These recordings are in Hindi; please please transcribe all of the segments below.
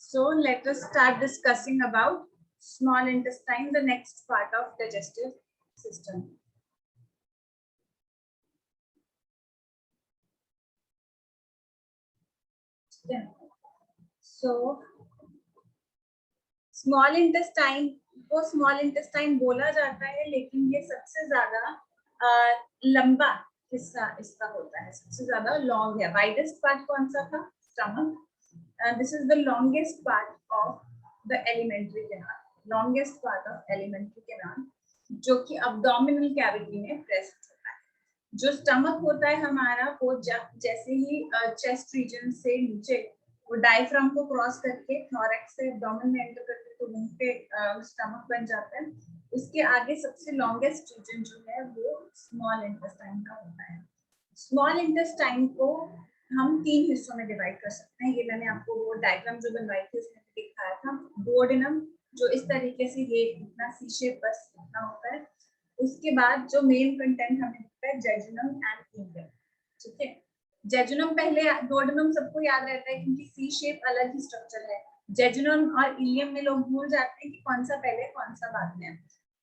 So let us start discussing about small intestine, the next part of digestive system. Yeah. So small intestine को स्मॉल इंटेस्टाइन बोला जाता है, लेकिन ये सबसे ज्यादा लंबा हिस्सा इसका होता है, सबसे ज्यादा लॉन्ग है. वाइडेस्ट पार्ट कौन सा था? Stomach. This is the longest part of the alimentary canal, longest part of alimentary canal, जो कि अब्डोमिनल कैविटी में प्रेजेंट होता है. जो स्टमक होता है हमारा, वो जैसे ही चेस्ट रीजन से नीचे वो डायफ्राम को क्रॉस करके थोरैक्स से एब्डोमेन में एंटर करके तो वहीं पे स्टमक बन जाता है. उसके आगे सबसे लॉन्गेस्ट रीजन जो है वो स्मॉल इंटेस्टाइन का होता है. स्मॉल इंटेस्टाइन को हम 3 हिस्सों में डिवाइड कर सकते हैं. ये मैंने आपको वो डायग्राम जो बनवाई थी उसमें दिखाया था. डुओडेनम जो इस तरीके से ये इतना सी शेप बस इतना होता है. उसके बाद जो मेन कंटेंट हमें दिखता है जेजुनम एंड इलियम. ठीक है, जेजुनम पहले, डुओडेनम सबको याद रहता है क्योंकि सी शेप अलग ही स्ट्रक्चर है. जेजुनम और इलियम में लोग भूल जाते हैं कि कौन सा पहले कौन सा बाद में है.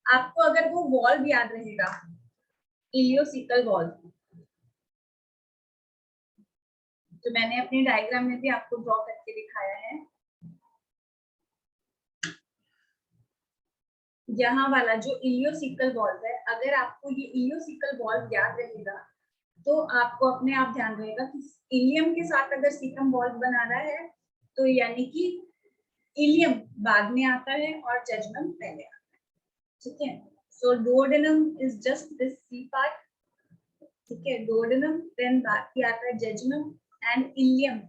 आपको अगर वो वॉल्व याद रहेगा, इलियोसिकल वॉल्व, तो मैंने अपने डायग्राम में भी आपको ड्रॉ करके दिखाया है. यहाँ वाला जो इलियोसिकल वॉल्व है, अगर आपको ये इलियोसिकल वॉल्व याद रहेगा तो आपको अपने आप ध्यान रहेगा कि इलियम के साथ अगर सीकम वॉल्व बना रहा है तो यानी कि इलियम बाद में आता है और जेजुनम पहले आता है. ठीक है, so duodenum is just this C part. ठीक है, डुओडेनम, देन बाकी आता है जेजुनम एंड इलियम,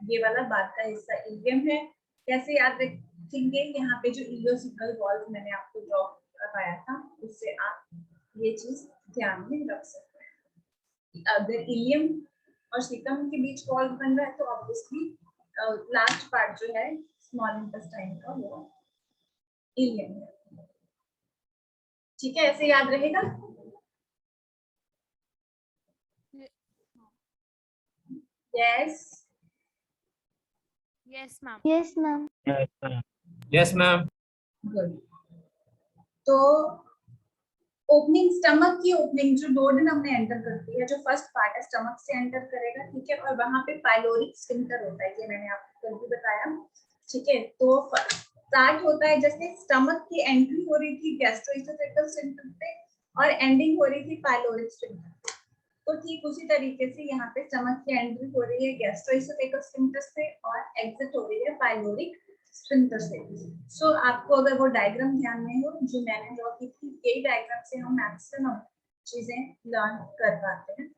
ये वाला बाद का हिस्सा इलियम है. कैसे याद रखेंगे? यहाँ पे जो इलियोसिकल वॉल्व मैंने आपको ड्रॉ करवाया था उससे आप ये चीज ध्यान में रख सकते हैं. अगर इलियम और सीकम के बीच वॉल्व बन रहा है तो ऑब्वियसली लास्ट पार्ट जो है स्मॉल इंटेस्टाइन का वो इलियम है. ठीक है, ऐसे याद रहेगा. Yes yes ma'am. Yes ma'am. Yes ma'am. Good. तो ओपनिंग, स्टमक की ओपनिंग जो डुओडेनम में एंटर करती है, जो फर्स्ट पार्ट है स्टमक से एंटर करेगा. ठीक है, और वहां पे पाइलोरिक स्फिंक्टर होता है, ये मैंने आपको कल भी बताया. ठीक है, तो स्टार्ट होता है जैसे स्टमक की एंट्री हो रही थी गैस्ट्रोइसोफेगल स्फिंक्टर पे और एंडिंग हो रही थी पाइलोरिक स्फिंक्टर. तो ठीक उसी तरीके से यहाँ पे स्टमक की एंट्री हो रही है गैस्ट्रोइसोफेगल स्फिंक्टर से और एग्जिट हो रही है पाइलोरिक स्फिंक्टर से. सो आपको अगर वो डायग्राम ध्यान में हो जो मैंने ड्रॉ की थी, यही डायग्राम से हम मैक्सिमम चीजें लर्न कर पाते हैं.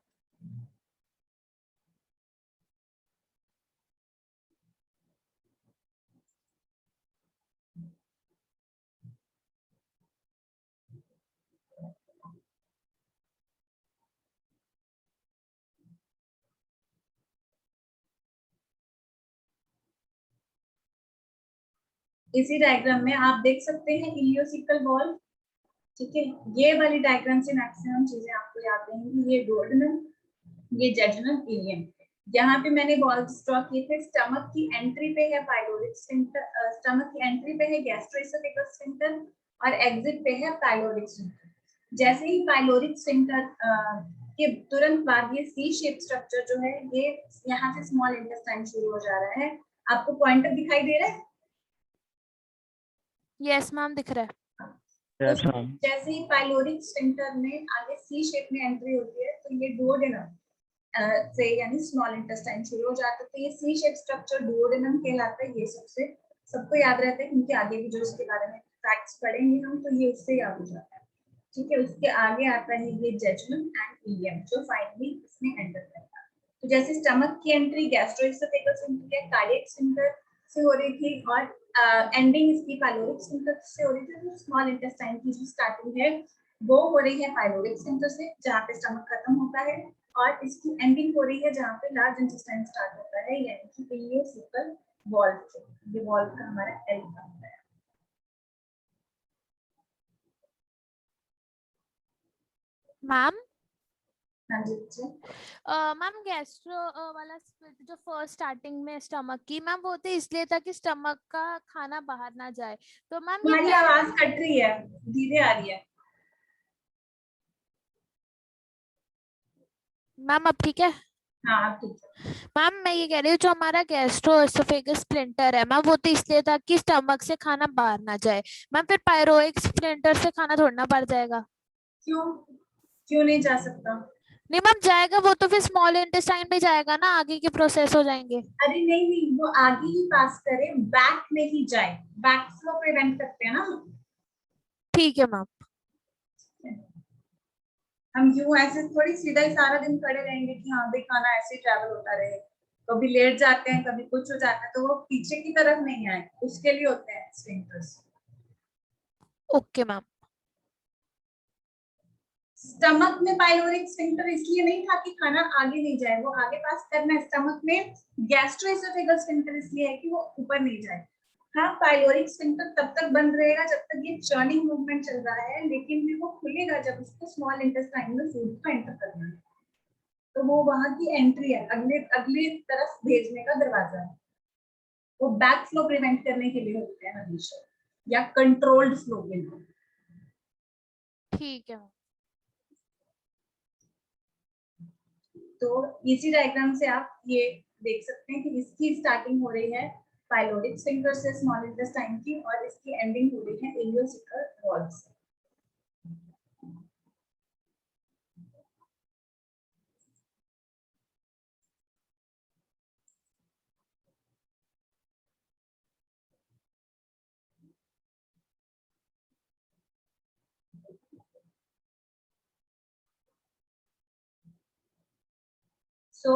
इसी डायग्राम में आप देख सकते हैं इलियोसिकल वॉल्व. ठीक है, ये वाली डायग्राम से मैक्सिमम चीजें आपको याद रहेंगी. ये डुओडेनम, ये जेजुनम, इलियम. यहाँ पे मैंने वॉल्व्स ड्रॉ किए थे. स्टमक की एंट्री पे है पाइलोरिक स्फिंक्टर, स्टमक की एंट्री पे है गैस्ट्रोइसोफेगल स्फिंक्टर और एग्जिट पे है पाइलोरिक स्फिंक्टर. जैसे ही पाइलोरिक स्फिंक्टर के तुरंत बाद ये सी शेप स्ट्रक्चर जो है, ये यहाँ से स्मॉल इंटेस्टाइन शुरू हो जा रहा है. आपको पॉइंटर दिखाई दे रहा है? यस मैम, दिख रहा है. Yes ma'am. जैसे ही पाइलोरिक स्फिंक्टर में आगे सी शेप में एंट्री होती है तो ये डुओडेनम से यानी स्मॉल इंटेस्टाइन शुरू हो जाता है. तो ये सी शेप स्ट्रक्चर डुओडेनम कहलाता है. ये सबको याद रहता है क्योंकि आगे भी जो इसके बारे में फैक्ट्स पढ़ेंगे हम तो ये उससे याद हो जाता है. ठीक है, उसके आगे आता है ये जेजुनम एंड इलियम जो फाइनली इसमें एंटर करता है. तो जैसे स्टमक की एंट्री गैस्ट्रोइसोफेगल स्फिंक्टर या कार्डियक स्फिंक्टर से हो रही थी और एंडिंग इसकी पाइलोरिक स्फिंक्टर से हो रही थी, तो स्मॉल इंटेस्टाइन की जो स्टार्टिंग है वो हो रही है पाइलोरिक स्फिंक्टर से जहाँ पे स्टमक खत्म होता है और इसकी एंडिंग हो रही है जहाँ पे लार्ज इंटेस्टाइन स्टार्ट होता है यानी कि इलियोसिकल वॉल्व से. ये वॉल्व का हमारा एल बनता है. मैम हाँ जी बच्चे। मैम गैस्ट्रो वाला स्प्लिट जो फर्स्ट स्टार्टिंग में स्टमक की मैम वो तो इसलिए था कि स्टमक का खाना बाहर ना जाए, तो मैम ये तुम्हारी आवाज कट रही है, धीरे आ रही है। मैम अब ठीक है? हाँ अब ठीक है। मैम मैं ये कह रही हूँ जो हमारा गैस्ट्रो एसोफेगस स्प्लिंटर है मैम वो तो इसलिए था कि स्टमक से खाना बाहर ना जाए। मैम फिर पायरोइक स्प्लिंटर से खाना छोड़ना पड़ जाएगा? क्यों क्यों नहीं जा सकता? नहीं मैम जाएगा, वो तो फिर स्मॉल इंटेस्टाइन में जाएगा ना, आगे के प्रोसेस हो जाएंगे। अरे नहीं नहीं, वो आगे ही पास करे, बैक में ही जाए, बैक फ्लो प्रिवेंट करते हैं ना। ठीक है मैम। हम यूं ऐसे थोड़ी सीधा ही सारा दिन खड़े रहेंगे कि हाँ भाई खाना ऐसे ही ट्रैवल होता रहे, कभी लेट जाते हैं कभी कुछ हो जाता है, तो वो पीछे की तरफ नहीं आए, उसके लिए होते हैं स्फिंक्टर्स। Okay ma'am. स्टमक में पाइलोरिक स्फिंक्टर इसलिए नहीं था कि खाना आगे नहीं जाए, वो आगे पास करना है। स्टमक में गैस्ट्रोएसोफेगल स्फिंक्टर इसलिए है कि वो ऊपर नहीं जाए। हाँ पाइलोरिक स्फिंक्टर तब तक बंद रहेगा जब तक ये चर्निंग मूवमेंट चल रहा है, लेकिन भी वो खुलेगा जब उसको स्मॉल इंटेस्टाइन में फूड को एंटर करना है, तो वो वहां की एंट्री है, अगले अगली तरफ भेजने का दरवाजा है। वो बैक फ्लो प्रिवेंट करने के लिए होते हैं हमेशा, या कंट्रोल्ड फ्लो के लिए। ठीक है मैम। तो इसी डायग्राम से आप ये देख सकते हैं कि इसकी स्टार्टिंग हो रही है पाइलोरिक स्फिंक्टर से स्मॉल इंटेस्टाइन की, और इसकी एंडिंग हो रही है इलियोसिकल वॉल से। सो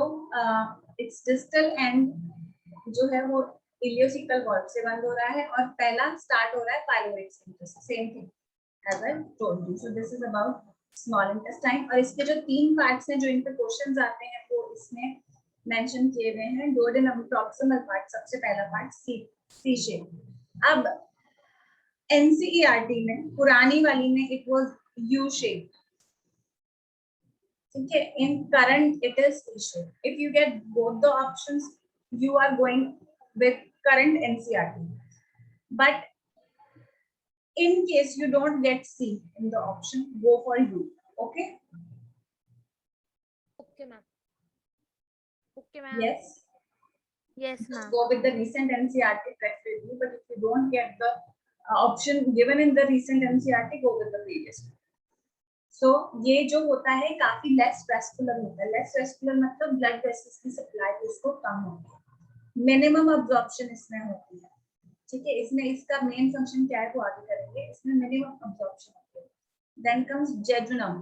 इट्स डिस्टल एंड जो है वो इलियोसिकल वॉल से बंद हो रहा है, और पहला स्टार्ट हो रहा है पाइलोरिक स्फिंक्टर से। Same thing as I told you. So this is about small intestine, और इसके जो तीन पार्ट्स हैं जो इन पे क्वेश्चंस आते हैं वो इसमें मेंशन किए गए हैं। डोडेनम प्रॉक्सिमल पार्ट सबसे पहला पार्ट, सी शेप। अब एनसीईआरटी में पुरानी वाली में इट वाज यू शेप, ठीक है। In current it is C shape. If you get both the options you are going with current NCERT, but in case you don't get C in the option, go for U. Okay? Okay ma'am. Okay ma'am. Yes. Yes Just ma'am. go with the recent NCERT preferably, but if you don't get the option given in the recent NCERT, go with the previous one. So ये जो होता है काफी लेस वेस्कुलर होता है। लेस वेस्कुलर मतलब ब्लड वेसल्स की सप्लाई इसको कम होती है, मिनिमम अब्जॉर्प्शन इसमें होती है, ठीक है। इसमें इसका मेन फंक्शन क्या है वो आगे करेंगे। इसमें मिनिमम अब्जॉर्प्शन होती है। Then comes jejunum.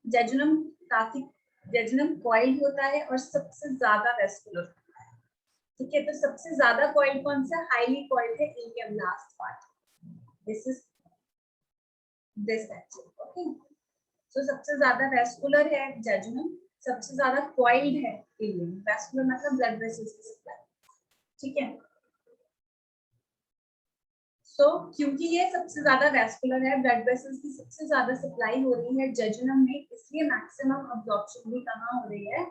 जेजुनम काफी, जेजुनम कॉइल्ड होता है और सबसे ज्यादा वेस्कुलर होता है, ठीक है। तो सबसे ज्यादा कॉइल्ड कौन सा? हाईली कॉइल्ड है ileum last part, this is this actually, okay. So सबसे ज्यादा वेस्कुलर है जेजुनम, सबसे ज्यादा कॉइल्ड है इलियम। वेस्कुलर मतलब ब्लड वेसल्स की सप्लाई, ठीक है। तो क्योंकि ये सबसे ज्यादा वेस्कुलर है, ब्लड वेसल्स की सबसे ज्यादा सप्लाई हो रही है जेजुनम में, इसलिए मैक्सिमम अब्जॉर्प्शन भी कहाँ हो रही है?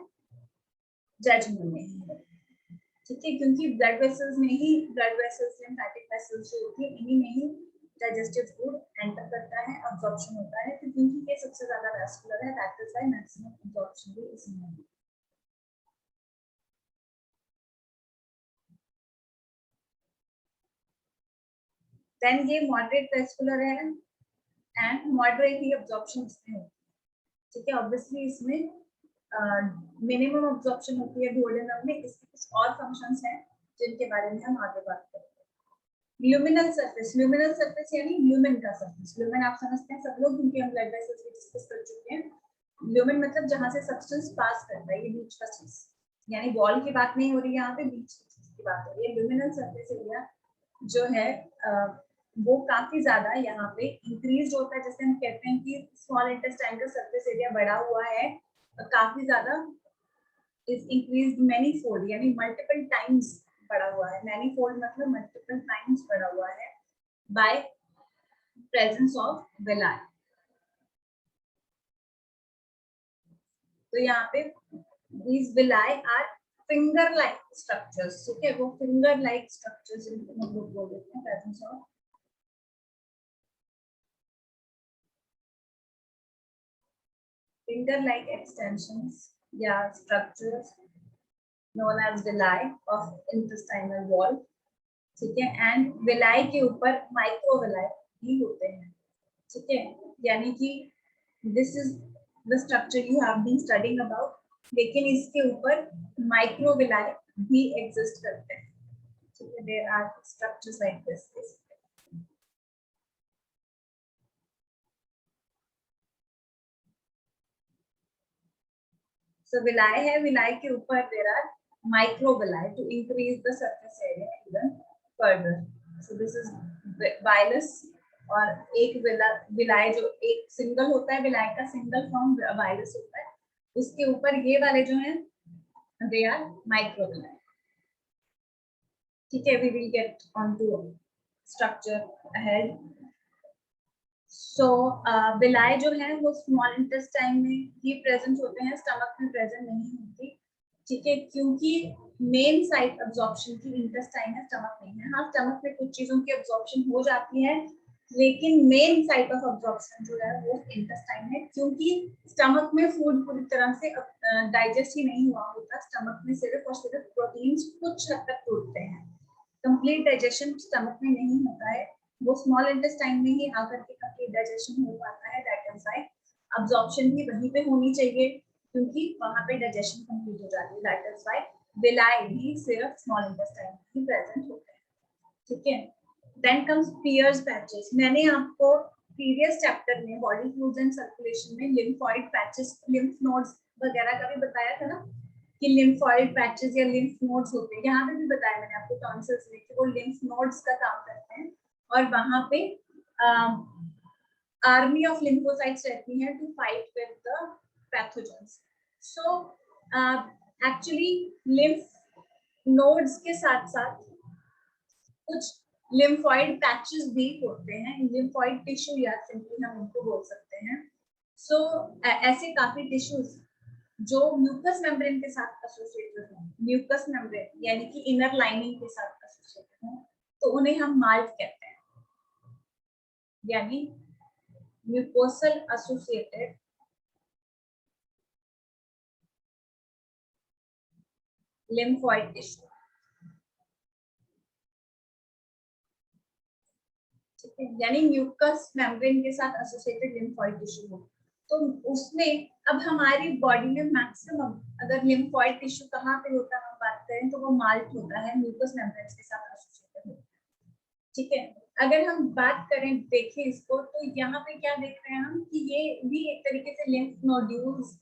जेजुनम में ही, ठीक है। क्योंकि ब्लड वेसल्स में ही, ब्लड वेसल्स लिम्फेटिक वेसल्स जो होती है इन्हीं में ही डाइजेस्टिव फूड एंटर करता है, अब्जॉर्प्शन होता है। तो क्योंकि ये सबसे ज्यादा वेस्कुलर है, that is why maximum absorption भी इसमें है। देन ये मॉडरेट वेस्कुलर है एंड मॉडरेट ही अब्जॉर्प्शन इसमें होती है, ठीक है। ऑब्वियसली इसमें मिनिमम अब्जॉर्प्शन होती है डुओडेनम में। इसके कुछ और फंक्शंस हैं जिनके बारे में हम आगे बात करेंगे। ल्यूमिनल सरफेस, ल्यूमिनल सरफेस यानी ल्यूमेन का सरफेस। ल्यूमेन आप समझते हैं सब लोग, क्योंकि हम ब्लड वेसल्स भी डिस्कस कर चुके हैं। ल्यूमेन मतलब जहां से सब्सटेंस पास करता है, ये बीच का चीज, यानी वॉल की बात नहीं हो रही है यहाँ पे, बीच की चीज की बात हो रही है। ल्यूमिनल सरफेस एरिया जो है वो काफी ज्यादा यहाँ पे इंक्रीज होता है। जैसे हम कहते हैं कि स्मॉल इंटेस्टाइन का सरफेस एरिया बढ़ा हुआ है, काफी ज्यादा इज इंक्रीज्ड मैनी फोल्ड, यानी मल्टीपल टाइम्स बढ़ा हुआ है। मैनी फोल्ड मतलब मल्टीपल टाइम्स बढ़ा हुआ है बाय प्रेजेंस ऑफ विलाई। तो तो यहाँ पे these villi are finger like structures, ठीक है, वो finger like structures इनको हम लोग बोल देते हैं presence of finger like extensions या structures known as villi of intestinal wall, ठीक है, एंड विलाई के ऊपर माइक्रोविलाई भी होते हैं, ठीक है, यानी कि this is the structure you have been studying about, लेकिन इसके ऊपर माइक्रोविलाई भी एग्जिस्ट करते हैं, ठीक है, there are structures like this. So villi है, विलाई के ऊपर there are microvilli to increase the surface area even further. So this is vilus, और एक विलाई जो एक सिंगल होता है, विलाई का सिंगल फॉर्म vilus होता है, उसके ऊपर ये वाले जो हैं they are microvilli, ठीक है, we will get onto structure ahead. So villi जो है वो स्मॉल इंटेस्टाइन में ही प्रेजेंट होते हैं, स्टमक में प्रेजेंट नहीं होती, ठीक है, क्योंकि मेन साइट अब्जॉर्प्शन की इंटेस्टाइन है, स्टमक नहीं है। हाँ, स्टमक में कुछ चीजों की अब्जॉर्प्शन हो जाती है, लेकिन मेन साइट ऑफ अब्जॉर्प्शन जो है वो इंटेस्टाइन है, क्योंकि स्टमक में फूड पूरी तरह से डाइजेस्ट ही नहीं हुआ होता, स्टमक में सिर्फ और सिर्फ प्रोटीन्स कुछ हद तक टूटते हैं, कंप्लीट डाइजेशन स्टमक में नहीं होता है, वो स्मॉल इंटेस्टाइन में ही आकर के कंप्लीट डाइजेशन हो पाता है। दैट इज व्हाई अब्जॉर्प्शन भी वहीं पे होनी चाहिए, क्योंकि वहां पे डाइजेशन कंप्लीट हो जाती है। दैट इज व्हाई विलाई भी सिर्फ स्मॉल इंटेस्टाइन में प्रेजेंट होते हैं, ठीक है। Then comes Peyer's patches. मैंने आपको प्रीवियस चैप्टर में बॉडी फ्लूइड्स एंड सर्कुलेशन में लिम्फोइड पैचेस, लिम्फ नोड्स वगैरह का भी बताया था ना, कि लिम्फोइड पैचेस या लिम्फ नोड्स होते हैं, यहाँ पे भी बताया मैंने आपको टॉन्सिल्स में कि वो लिम्फ नोड्स का काम करते हैं, और वहां पे आर्मी ऑफ लिम्फोसाइट्स रहती हैं to fight with the pathogens. So actually lymph nodes के साथ साथ कुछ लिम्फोइड पैचेस भी होते हैं, लिम्फोइड टिश्यू या सिंपली हम उनको बोल सकते हैं। सो ऐसे काफी टिश्यूज जो म्यूकस मेम्ब्रेन के साथ एसोसिएटेड हैं, म्यूकस मेम्ब्रेन यानी कि इनर लाइनिंग के साथ एसोसिएटेड हैं, तो उन्हें हम माल्ट कहते हैं, यानी म्यूकोसल एसोसिएटेड लिम्फोइड टिश्यू, ठीक है, यानी म्यूकस मेम्ब्रेन के साथ एसोसिएटेड लिम्फोइड टिश्यू हो, तो उसमें अब हमारी बॉडी में मैक्सिमम अगर लिम्फोइड टिश्यू कहाँ पे होता है हम बात करें तो वो माल्ट होता है, म्यूकस मेम्ब्रेन के साथ एसोसिएटेड होता है, ठीक है। अगर हम बात करें देखें इसको, तो यहाँ पे क्या देख रहे हैं हम कि ये भी एक तरीके से लिम्फ नोड्यूल्स,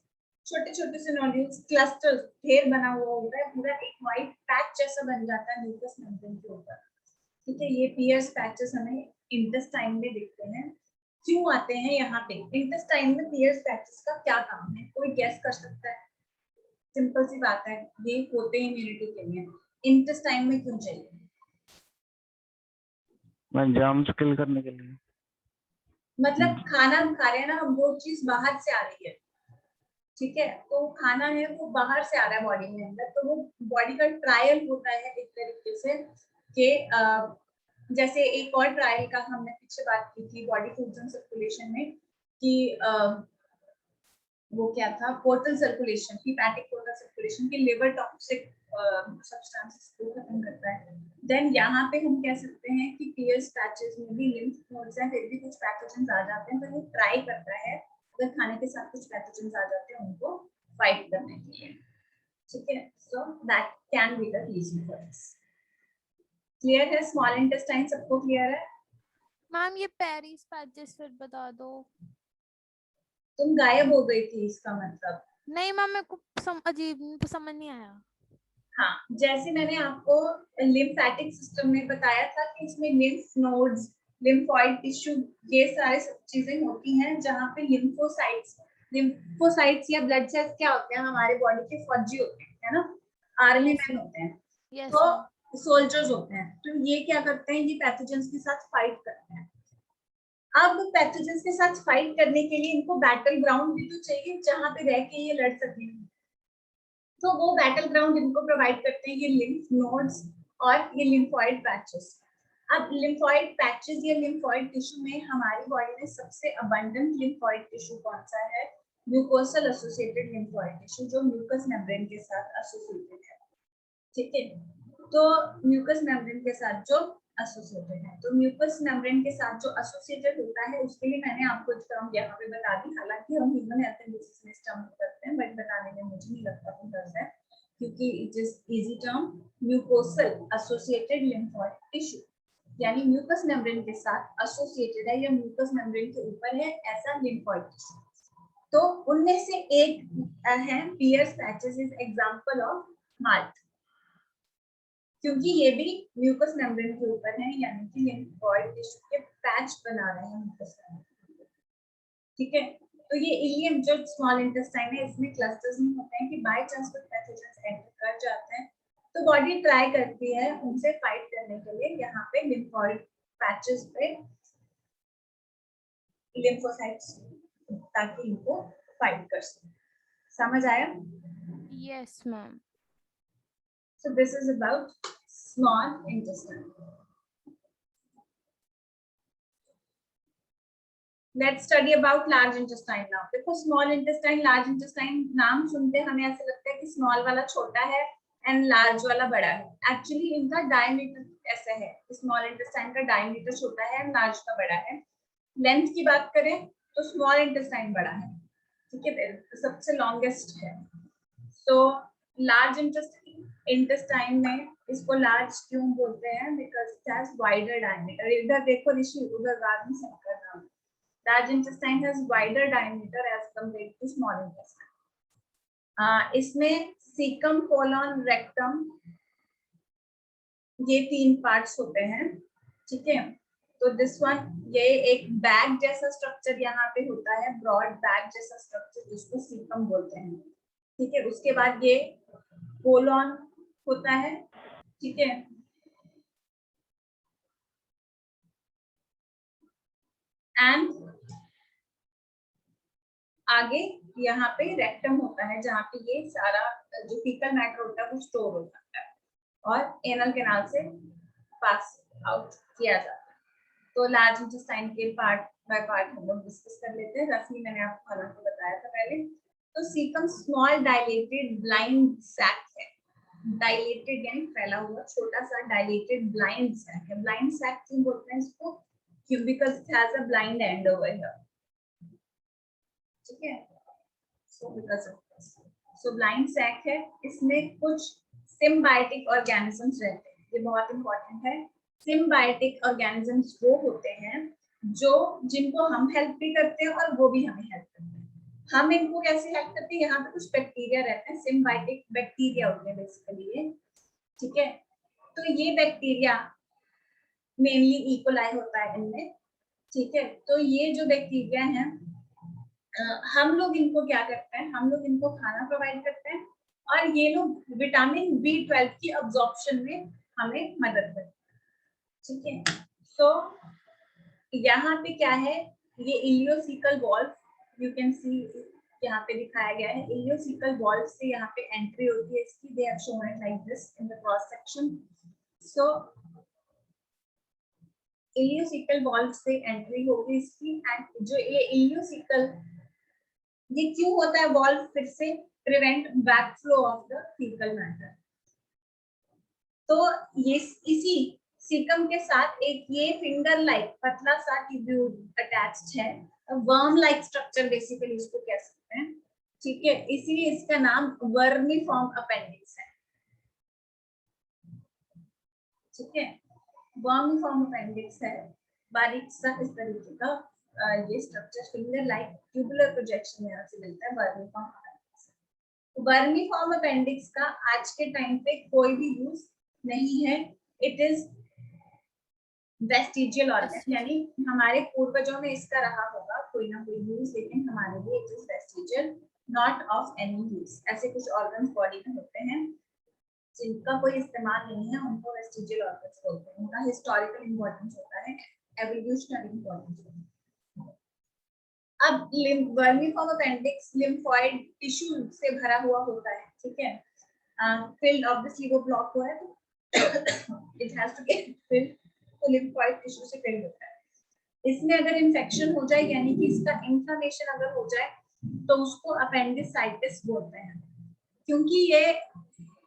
छोटे छोटे से नोड्यूल्स, क्लस्टर्स, ढेर बना हुआ होता है, पूरा एक वाइट पैच जैसा बन जाता है म्यूकस मेम्ब्रेन के ऊपर, ठीक है। ये पियर्स पैचेस हमें इंटेस्टाइन में दिखते हैं। क्यों आते हैं यहाँ पे इंटेस्टाइन में पियर्स पैचेस का क्या काम है, कोई गेस कर सकता है? सिंपल सी बात है, ये होते हैं इम्यूनिटी के लिए। इंटेस्टाइन में क्यों चाहिए? जर्म्स किल करने के लिए, मतलब खाना हम खा रहे हैं ना, हम वो चीज बाहर से आ रही है, ठीक है, तो खाना है वो बाहर से आ रहा है बॉडी में अंदर, तो वो बॉडी का ट्रायल होता है एक तरीके से कि जैसे एक और ट्रायल का हमने पीछे बात की थी बॉडी फ्लूइड्स एंड सर्कुलेशन में, कि वो क्या था, portal circulation, hepatic portal circulation, की लिवर टॉक्सिक सब्सटेंसेस को खत्म करता है। देन यहाँ पे हम कह सकते हैं कि पियर्स पैचेस में भी लिम्फ नोड्स हैं, फिर भी कुछ पैथोजेंस आ जाते हैं, तो वो ट्राई करता है अगर खाने के साथ कुछ पैथोजेंस आ जाते हैं उनको फाइट करने के लिए, ठीक है। So that can be the reason for this. Clear है? स्मॉल इंटेस्टाइन सबको क्लियर है? मैम ये पेरिस पैचेस फिर बता दो। तुम गायब हो गई थी, इसका मतलब? नहीं मैम, मेरे को अजीब समझ नहीं आया। हाँ, जैसे मैंने आपको लिम्फेटिक सिस्टम में बताया था कि इसमें लिम्फ नोड्स, लिम्फोइड टिश्यू, ये सारे सब चीजें होती हैं जहाँ पे लिम्फोसाइट्स या ब्लड सेल्स क्या होते हैं, हमारे बॉडी के फौजी होते हैं, है ना, आर्मी मैन होते हैं, तो सोल्जर्स होते हैं, तो ये क्या करते हैं, ये पैथोजेंस के साथ फाइट करते हैं। अब पैथोजेंस के साथ फाइट करने के लिए इनको बैटल ग्राउंड भी तो चाहिए जहां पे रह के ये लड़ सके, तो वो बैटल ग्राउंड इनको प्रोवाइड करते हैं ये लिम्फ नोड्स और ये लिम्फोइड पैचेस। अब लिम्फोइड पैचेस या लिम्फोइड टिश्यू में हमारी बॉडी में सबसे अबंडेंट लिम्फोइड टिश्यू कौन सा है? म्यूकोसल एसोसिएटेड लिम्फोइड टिश्यू, जो म्यूकस मेम्ब्रेन के साथ एसोसिएटेड है। ठीक है, तो म्यूकस मेम्ब्रेन के साथ जो एसोसिएटेड है, तो म्यूकस मेम्ब्रेन के साथ जो एसोसिएटेड होता है उसके लिए मैंने आपको टर्म यहाँ पे बता दी। हालांकि हम ह्यूमन हेल्थ एंड डिजीज में इस टर्म को करते हैं, बट बताने में मुझे नहीं लगता कोई हर्ज है, क्योंकि it is easy term. Mucosal associated lymphoid tissue यानी म्यूकस मेम्ब्रेन के साथ एसोसिएटेड है या म्यूकस मेम्ब्रेन के ऊपर है ऐसा लिम्फोइड टिश्यू। तो उनमें से एक है Peyer's patches, is example of MALT, क्योंकि ये भी म्यूकस मेम्ब्रेन के ऊपर है, यानी कि लिम्फोइड टिश्यू के पैच बना रहे हैं म्यूकस मेम्ब्रेन। ठीक है, तो ये इलियम जो स्मॉल इंटेस्टाइन है इसमें क्लस्टर्स में होते हैं कि बाय चांस कोई पैथोजेंस एंटर कर जाते हैं तो बॉडी ट्राई करती है उनसे फाइट करने के लिए यहाँ पे लिम्फोइड पैचेस पे लिम्फोसाइट्स, ताकि इनको फाइट कर सके। समझ आया? Yes ma'am. So this is about small intestine. Let's study about large intestine now. देखो small intestine, large intestine नाम सुनते हमें ऐसा लगता है कि small वाला छोटा है and large वाला बड़ा है। Actually इनका diameter ऐसा है, small intestine का diameter छोटा है and large का बड़ा है। Length की बात करें तो small intestine बड़ा है, ठीक है, सबसे longest है। So large intestine में इसको लार्ज क्यों बोलते हैं? Because it has wider diameter. इधर देखो ऋषि, उधर बाद में सेट करना। Large intestine has wider diameter as compared to small intestine. इसमें सीकम, कोलन, रेक्टम, ये 3 पार्ट्स होते हैं। ठीक है, तो दिस वन, ये एक बैग जैसा स्ट्रक्चर यहाँ पे होता है, ब्रॉड बैग जैसा स्ट्रक्चर, जिसको सीकम बोलते हैं। ठीक है, उसके बाद ये कोलन होता है। ठीक है, एंड आगे यहाँ पे रेक्टम होता है, जहाँ पे ये सारा जो फीकल मैटर होता है वो स्टोर हो जाता है और एनल कैनाल से पास आउट किया जाता है। तो लार्ज इंटेस्टाइन के पार्ट बाय पार्ट हम लोग डिस्कस कर लेते हैं। रफली मैंने आपको हालांकि बताया था पहले। तो caecum small dilated blind sac है। डायलेटेड यानी फैला हुआ छोटा सा डायलेटेड ब्लाइंड सैक है। ब्लाइंड सैक क्यों बोलते हैं इसको? क्यों? Because it has a blind end over here. ठीक है, so because of this, so blind sac है। इसमें कुछ सिम्बायोटिक ऑर्गेनिजम्स रहते हैं, ये बहुत इंपॉर्टेंट है। सिम्बायोटिक ऑर्गेनिजम्स वो होते हैं जो जिनको हम हेल्प भी करते हैं और वो भी हमें हेल्प करते हैं। हम इनको कैसे हेल्प करते हैं? यहाँ पे कुछ बैक्टीरिया रहते हैं, सिम्बायोटिक बैक्टीरिया होते हैं बेसिकली। ठीक है, तो ये बैक्टीरिया मेनली इकोलाई होता है इनमें। ठीक है, तो ये जो बैक्टीरिया हैं, हम लोग इनको क्या करते हैं? हम लोग इनको खाना प्रोवाइड करते हैं और ये लोग विटामिन B12 की अब्जॉर्प्शन में हमें मदद करते हैं। ठीक है, तो यहाँ पे क्या है? ये ileocaecal valve, you can see यहाँ पे दिखाया गया है। इलियोसिकल वॉल्व से यहाँ पे एंट्री होती है इसकी। They have shown it like this in the cross section. So ileocaecal valve से एंट्री होगी इसकी। एंड जो ये इलियोसिकल, ये क्यों होता है वॉल्व? फिर से prevent backflow of the faecal matter. तो ये इसी सीकम के साथ एक ये फिंगर लाइक पतला सा ट्यूब्यूल अटैच्ड है, वर्म लाइक स्ट्रक्चर बेसिकली इसको कह सकते हैं। ठीक है, इसीलिए इसका नाम वर्मीफॉर्म अपेंडिक्स है। ठीक है, वर्मीफॉर्म अपेंडिक्स है, बारीक सा इस तरीके का ये structure finger like tubular projection यहाँ से मिलता है वर्मीफॉर्म अपेंडिक्स। वर्मीफॉर्म अपेंडिक्स का आज के टाइम पे कोई भी यूज नहीं है। इट इज वेस्टिजियल ऑर्गन, यानी हमारे पूर्वजों में इसका रहा होगा कोई ना कोई यूज, लेकिन हमारे लिए it is vestigial, not of any use. ऐसे कुछ ऑर्गन्स बॉडी में होते हैं जिनका कोई इस्तेमाल नहीं है, उनको वेस्टिजियल ऑर्गन्स बोलते हैं। उनका हिस्टोरिकल इंपॉर्टेंस होता है, एवोल्यूशनरी इंपॉर्टेंस होता है। अब वर्मीफॉर्म अपेंडिक्स लिम्फोइड टिश्यू से भरा हुआ होता है, ठीक है, फिल्ड ऑब्वियसली वो ब्लॉक हुआ है तो it has to get filled, तो लिम्फोइड टिश्यू से फिल्ड होता है। इसमें अगर इन्फेक्शन हो जाए यानी कि इसका इन्फ्लेमेशन अगर हो जाए तो उसको अपेंडिसाइटिस बोलते हैं। क्योंकि ये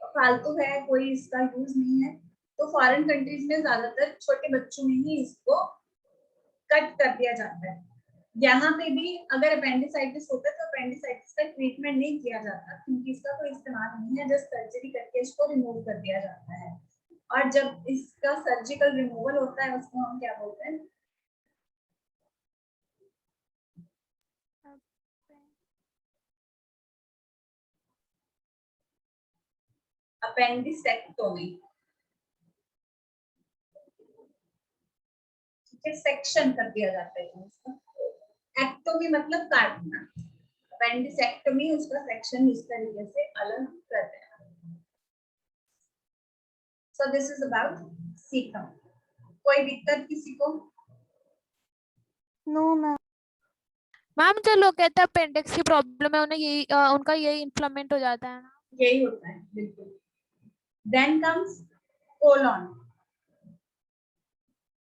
फालतू है, कोई इसका यूज नहीं है, तो फॉरेन कंट्रीज में ज्यादातर छोटे बच्चों में ही इसको कट कर दिया जाता है। यहाँ पे भी अगर अपेंडिसाइटिस होता है तो अपेंडिसाइटिस का ट्रीटमेंट नहीं किया जाता क्योंकि इसका कोई इस्तेमाल नहीं है, जस्ट सर्जरी करके इसको रिमूव कर दिया जाता है। और जब इसका सर्जिकल रिमूवल होता है उसको हम क्या बोलते हैं? अपेंडिसेक्टोमी। ठीक है, सेक्शन कर दिया जाता है इसका। एक्टोमी मतलब काटना, अपेंडिसेक्टोमी उसका सेक्शन इस तरीके से अलग कर देना। So this is about caecum. कोई दिक्कत किसी को? No ma'am. मैम जो लोग कहते हैं अपेंडिक्स की प्रॉब्लम है उन्हें यही उनका यही इन्फ्लेमेंट हो जाता है ना? यही होता है बिल्कुल। Then comes colon.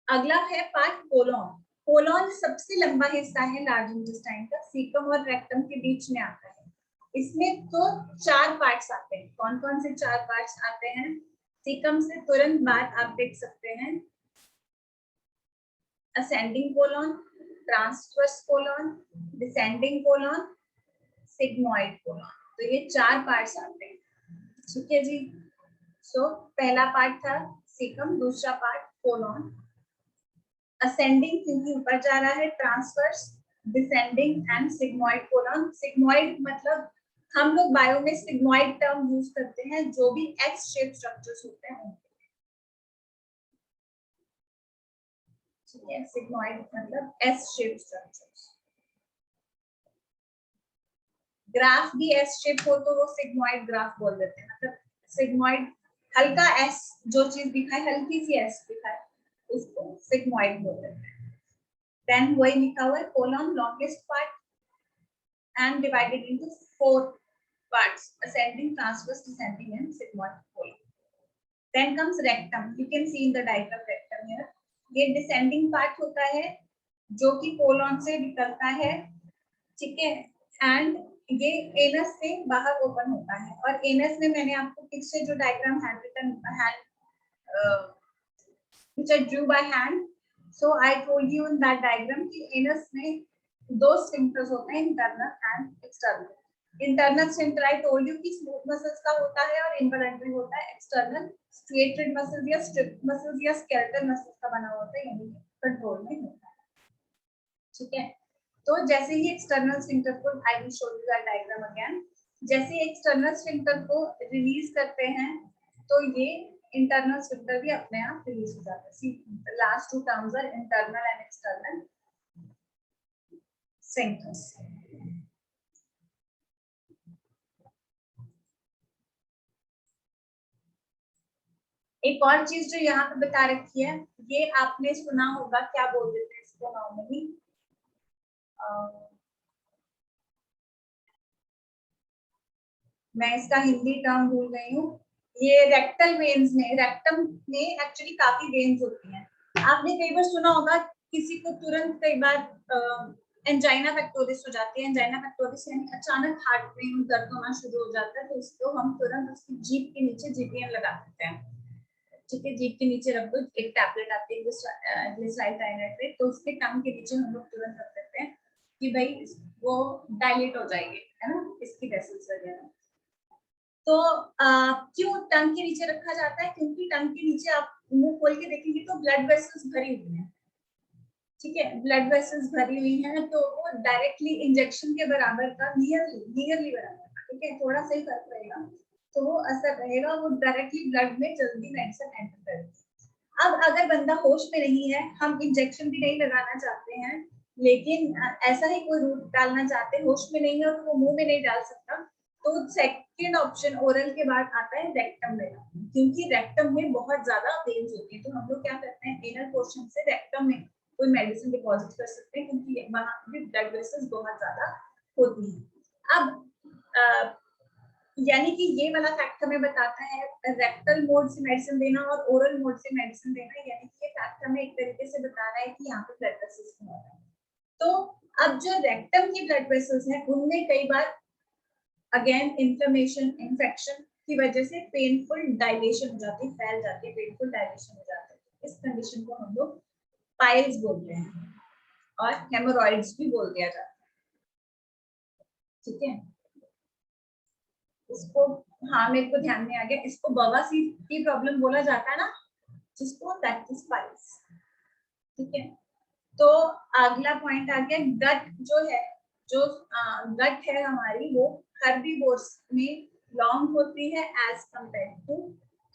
अगला है पार्ट कोलॉन। कोलॉन सबसे लंबा हिस्सा है लार्ज इंटेस्टाइन का, सीकम और रेक्टम के बीच में आता है। इसमें तो 4 पार्ट्स आते हैं। कौन कौन से 4 पार्ट्स आते हैं? सीकम से तुरंत बाद आप देख सकते हैं ascending colon, transverse colon, descending colon, sigmoid colon. तो ये 4 पार्ट्स आते हैं, ठीक है जी। सो पहला पार्ट था सीकम, दूसरा पार्ट कोलॉन। असेंडिंग क्योंकि ऊपर जा रहा है, transverse, descending and sigmoid colon. Sigmoid मतलब हम लोग बायो में सिग्मोइड टर्म यूज करते हैं जो भी एक्स शेप स्ट्रक्चर्स होते हैं उनके लिए, ठीक है। सिग्मोइड मतलब एस शेप स्ट्रक्चर्स। ग्राफ भी एस शेप हो तो वो सिग्मोइड ग्राफ बोल देते हैं। मतलब सिग्मोइड हल्का एस, जो चीज दिखाए हल्की सी एस दिखाए उसको सिग्मोइड बोल देते हैं। देन वही लिखा हुआ है colon, longest part and divided into 4 parts: ascending, transverse, descending and sigmoid colon. Then comes rectum. You can see in the diagram rectum here. ये descending part होता है जो कि कोलॉन से निकलता है, ठीक है, एंड ये एनस से बाहर ओपन होता है। और एनस में मैंने आपको पीछे जो diagram which I drew by hand, so I told you in that diagram कि एनस में 2 स्फिंक्टर्स होते हैं, internal and external. Internal sphincter I told you कि स्मूथ मसल्स का होता है और इनवॉलंटरी होता है। एक्सटर्नल स्ट्रेटेड मसल्स या स्ट्रिप मसल्स या स्केलेटल मसल्स का बना होता है, यानी कंट्रोल में होता है, ठीक है। तो जैसे ही एक्सटर्नल स्फिंक्टर को, I will show you that diagram again, जैसे एक्सटर्नल स्फिंक्टर को रिलीज करते हैं तो ये इंटरनल स्फिंक्टर भी अपने आप रिलीज हो जाता है। See the last 2 terms are internal and external sphincters. एक और चीज जो यहाँ पे बता रखी है, ये आपने सुना होगा, क्या बोल देते हैं इसको नॉर्मली, मैं इसका हिंदी टर्म भूल गई हूँ। ये रेक्टल वेन्स में, रेक्टम में एक्चुअली काफी वेन्स होती हैं। आपने कई बार सुना होगा किसी को तुरंत कई बार एंजाइना पेक्टोरिस हो जाती है। एंजाइना पेक्टोरिस यानी अचानक हार्ट में दर्द होना शुरू हो जाता है, तो उसको हम तुरंत उसकी जीभ के नीचे जीपीएन लगा देते हैं, ठीक है। जीभ के नीचे रख दो, एक टैबलेट आती है ग्लिसराइल टाइनेट्रेट, तो उसके टंग के नीचे हम लोग तुरंत रख देते हैं कि भाई वो डायलेट हो जाएगी, है ना, इसकी वेसल्स वगैरह। तो क्यों टंग के नीचे रखा जाता है? क्योंकि टंग के नीचे आप मुंह खोल के देखेंगे तो ब्लड वेसल्स भरी हुई हैं, ठीक है। ब्लड वेसल्स भरी हुई हैं तो वो डायरेक्टली इंजेक्शन के बराबर का, नियरली बराबर, ठीक है, थोड़ा सा ही फर्क रहेगा, तो वो असर रहेगा, वो डायरेक्टली ब्लड में जल्दी मेडिसिन एंटर करेगी। अब अगर बंदा होश में नहीं है, हम इंजेक्शन भी नहीं लगाना चाहते हैं, लेकिन ऐसा ही कोई रूट डालना चाहते हैं, होश में नहीं है और वो मुंह में नहीं डाल सकता, तो सेकंड ऑप्शन ओरल के बाद आता है रेक्टम में। क्योंकि रेक्टम में बहुत ज्यादा वेन्स होती है, तो हम लोग क्या करते हैं, एनल पोर्शन से रेक्टम में कोई मेडिसिन डिपॉजिट कर सकते हैं, क्योंकि वहां भी ब्लड वेसल्स बहुत ज्यादा होती हैं। अब यानी कि ये वाला फैक्ट हमें बताता है रेक्टल मोड से मेडिसिन देना और ओरल मोड से मेडिसिन देना, यानी कि ये फैक्ट हमें एक तरीके से बता रहा है कि यहाँ पे ब्लड वेसल्स हो रहा है। तो अब जो रेक्टम की ब्लड वेसल्स हैं उनमें कई बार अगेन इन्फ्लेमेशन, इन्फेक्शन की वजह से पेनफुल डायलेशन हो जाती है, फैल जाती है, पेनफुल डायलेशन हो जाता है। इस कंडीशन को हम लोग पाइल्स बोलते हैं और हेमोरॉइड्स भी बोल दिया जाता है। ठीक है, इसको हाँ मेरे को ध्यान में आ गया, इसको बवासीर की प्रॉब्लम बोला जाता है ना, जिसको दैट इज पाइल्स। ठीक है, तो अगला पॉइंट आ गया गट जो है, जो गट है हमारी वो हर्बीवोर्स में लॉन्ग होती है एज कंपेयर टू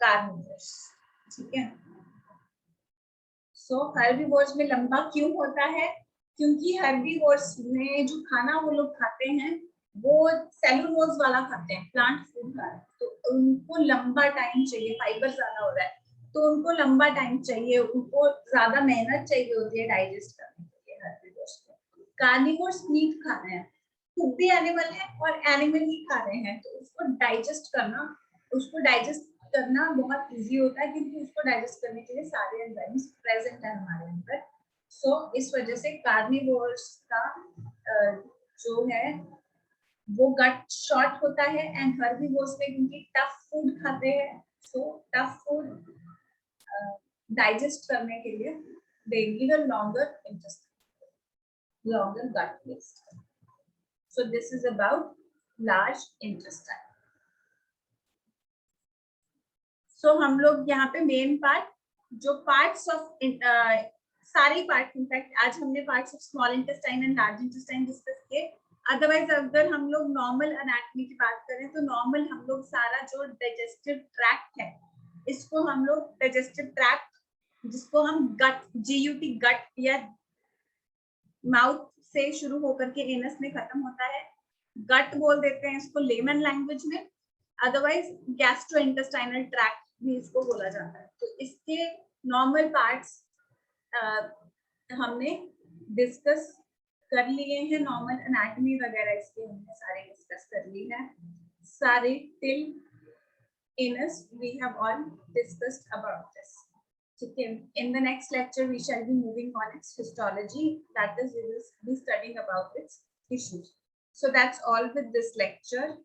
कार्निवोर्स। ठीक है, सो हर्बीवोर्स में लंबा क्यों होता है? क्योंकि हर्बीवोर्स में जो खाना वो लोग खाते हैं वो सेलुलोज वाला खाते हैं, प्लांट फूड खा रहे हैं, तो उनको लंबा टाइम चाहिए, फाइबर ज्यादा हो रहा है तो उनको लंबा टाइम चाहिए, उनको ज्यादा मेहनत चाहिए होती है डाइजेस्ट करने के लिए हर्बीवोर्स को। कार्निवोर्स मीट खा रहे हैं, खुद भी एनिमल है और एनिमल ही खा रहे हैं, तो उसको डाइजेस्ट करना बहुत इजी होता है क्योंकि उसको डाइजेस्ट करने के लिए सारे एंजाइम्स प्रेजेंट है हमारे अंदर। सो इस वजह से कार्निवोर्स का जो है वो गट शॉर्ट होता है एंड हर्बीवोर्स में क्योंकि टफ फूड खाते हैं, सो टफ फूड डाइजेस्ट करने के लिए they need a longer intestine, longer gut place. So this is about large intestine. So हम लोग यहाँ पे मेन पार्ट जो पार्ट्स ऑफ सारी पार्ट, इनफैक्ट आज हमने parts of small intestine and large intestine discuss किए। अदरवाइज अगर हम लोग नॉर्मल एनाटॉमी की बात करें तो नॉर्मल हम लोग सारा जो डाइजेस्टिव ट्रैक्ट है इसको हम लोग डाइजेस्टिव ट्रैक्ट, जिसको हम गट GUT गट या माउथ से शुरू होकर के एनस में खत्म होता है, गट बोल देते हैं इसको लेमन लैंग्वेज में। अदरवाइज गैस्ट्रोइंटेस्टाइनल ट्रैक्ट भी इसको बोला जाता है। तो इसके नॉर्मल पार्ट्स हमने डिस्कस कर लिए हैं, नॉर्मल एनाटॉमी वगैरह इसके हमने सारे डिस्कस कर ली है, सारे till anus we have all discussed about this. ठीक है, in the next lecture we shall be moving on its histology, that is we will be studying about its tissues. So that's all with this lecture.